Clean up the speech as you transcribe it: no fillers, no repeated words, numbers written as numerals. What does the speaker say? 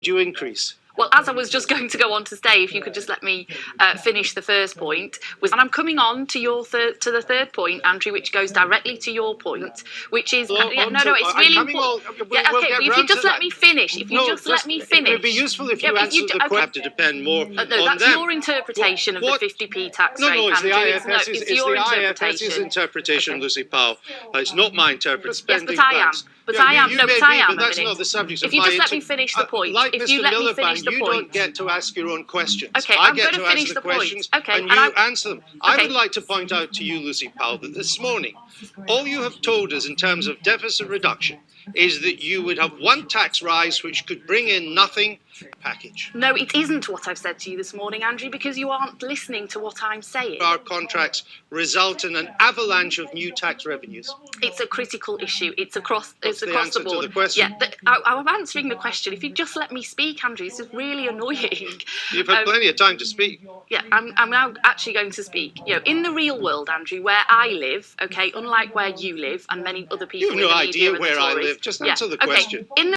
Do you increase? Well, as I was just going to go on to say, if you could just let me finish the first point, and I'm coming on to the third point, Andrew, which goes directly to your point, which is it's really important. If you just let me finish, it would be useful if you answer the question. Have to depend more on them. That's your interpretation of the 50p tax rate. No, it's the IFS's interpretation, Lucy Powell. It's not my interpretation. Yes, but I am. But I am. No, but I am. That's not the subject of my. If you just let me finish the point. If you let me finish the point. You don't get to ask your own questions. Okay, I get to ask the questions and you answer them. I would like to point out to you, Lucy Powell, that this morning, all you have told us in terms of deficit reduction is that you would have one tax rise which could bring in nothing package. No, it isn't what I've said to you this morning, Andrew, because you aren't listening to what I'm saying. Our contracts result in an avalanche of new tax revenues. It's a critical issue. It's across the board. To the question? Yeah, I'm answering the question. If you just let me speak, Andrew, this is really annoying. You've had plenty of time to speak. Yeah, I'm now actually going to speak. In the real world, Andrew, where I live, okay, unlike where you live and many other people. You have no idea where I live. Just answer the question. In the